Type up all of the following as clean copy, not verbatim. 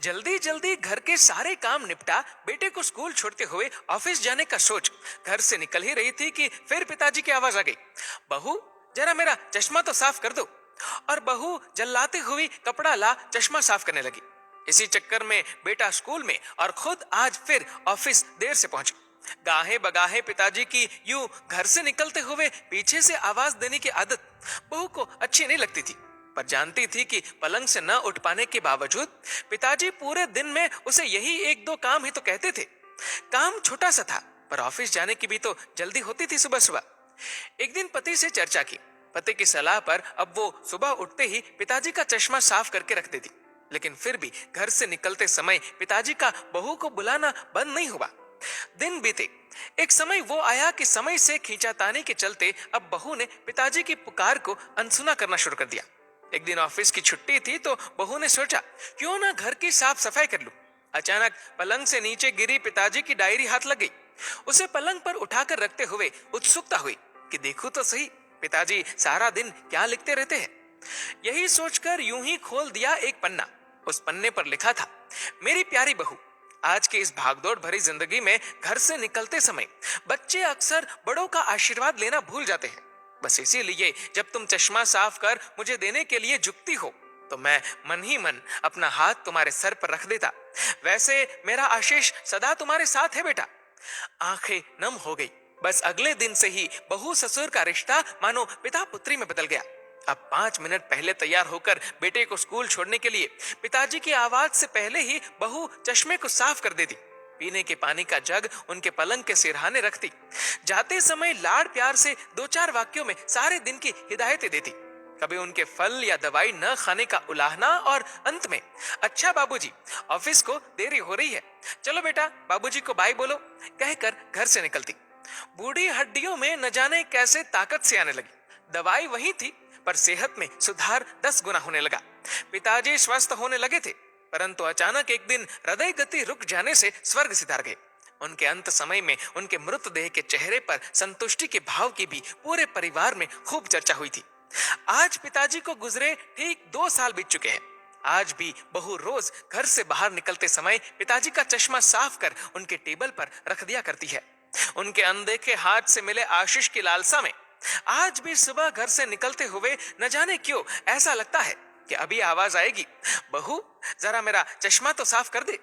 जल्दी जल्दी घर के सारे काम निपटा बेटे को स्कूल छोड़ते हुए ऑफिस जाने का सोच घर से निकल ही रही थी कि फिर पिताजी की आवाज आ गई। बहू, जरा मेरा चश्मा तो साफ कर दो। और बहू जल्लाते हुई कपड़ा ला चश्मा साफ करने लगी। इसी चक्कर में बेटा स्कूल में और खुद आज फिर ऑफिस देर से पहुंचे। गाहे बगाहे पिताजी की यूं घर से निकलते हुए पीछे से आवाज देने की आदत बहू को अच्छी नहीं लगती थी, पर जानती थी कि पलंग से न उठ पाने के बावजूद पिताजी पूरे दिन में उसे यही एक दो काम ही तो कहते थे। काम छोटा सा था, पर ऑफिस जाने की भी तो जल्दी होती थी सुबह सुबह। एक दिन पति से चर्चा की। पति की सलाह पर अब वो सुबह उठते ही पिताजी का चश्मा साफ करके रख देती। लेकिन फिर भी घर से निकलते समय पिताजी का बहू को बुलाना बंद नहीं हुआ। दिन बीते। एक समय वो आया कि समय से खींचातानी के चलते अब बहू ने पिताजी की पुकार को अनसुना करना शुरू कर दिया। एक दिन ऑफिस की छुट्टी थी तो बहू ने सोचा क्यों ना घर की साफ सफाई कर लूं। अचानक पलंग से नीचे गिरी पिताजी की डायरी हाथ लग गई। उसे पलंग पर उठाकर रखते हुए उत्सुकता हुई कि देखूं तो सही पिताजी सारा दिन क्या लिखते रहते हैं। यही सोचकर यूं ही खोल दिया एक पन्ना। उस पन्ने पर लिखा था, मेरी प्यारी बहू, आज की इस भागदौड़ भरी जिंदगी में घर से निकलते समय बच्चे अक्सर बड़ों का आशीर्वाद लेना भूल जाते हैं। बस इसीलिए जब तुम चश्मा साफ कर मुझे देने के लिए झुकती हो तो मैं मन ही मन अपना हाथ तुम्हारे सर पर रख देता। वैसे मेरा आशीष सदा तुम्हारे साथ है बेटा। आंखें नम हो गई। बस अगले दिन से ही बहू ससुर का रिश्ता मानो पिता पुत्री में बदल गया। अब 5 मिनट पहले तैयार होकर बेटे को स्कूल छोड़ने के लिए पिताजी की आवाज से पहले ही बहू चश्मे को साफ कर देती। पीने के पानी का जग उनके पलंग के सिरहाने रखती। जाते समय लाड़ प्यार से 2-4 वाक्यों में सारे दिन की हिदायतें देती। कभी उनके फल या दवाई न खाने का उलाहना और अंत में, अच्छा बाबूजी, ऑफिस को देरी हो रही है, चलो बेटा बाबूजी को बाय बोलो, कहकर घर से निकलती। बूढ़ी हड्डियों में न जाने कैसे ताकत से आने लगी। दवाई वही थी, पर सेहत में सुधार 10 गुना होने लगा। पिताजी स्वस्थ होने लगे थे, परंतु अचानक एक दिन हृदय गति रुक जाने से स्वर्ग सिधार गए। उनके अंत समय में उनके मृतदेह के चेहरे पर संतुष्टि के भाव की भी पूरे परिवार में खूब चर्चा हुई थी। आज पिताजी को गुजरे ठीक 2 साल बीत चुके हैं। आज भी बहू रोज घर से बाहर निकलते समय पिताजी का चश्मा साफ कर उनके टेबल पर रख दिया करती है। उनके अनदेखे हाथ से मिले आशीष की लालसा में आज भी सुबह घर से निकलते हुए न जाने क्यों ऐसा लगता है कि अभी आवाज आएगी, बहू जरा मेरा चश्मा तो साफ कर दे।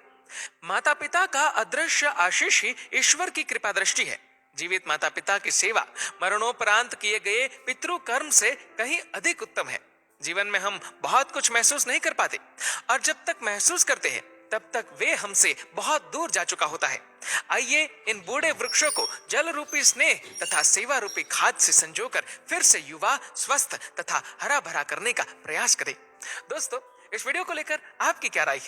माता पिता का अदृश्य आशीष ही ईश्वर की कृपा दृष्टि है। जीवित माता पिता की सेवा मरणोपरांत किए गए पितृ कर्म से कहीं अधिक उत्तम है। जीवन में हम बहुत कुछ महसूस नहीं कर पाते, और जब तक महसूस करते हैं तब तक वे हमसे बहुत दूर जा चुका होता है। आइए इन बूढ़े वृक्षों को जल रूपी स्नेह तथा सेवा रूपी खाद से संजोकर फिर से युवा, स्वस्थ तथा हरा भरा करने का प्रयास करें। दोस्तों, इस वीडियो को लेकर आपकी क्या राय है?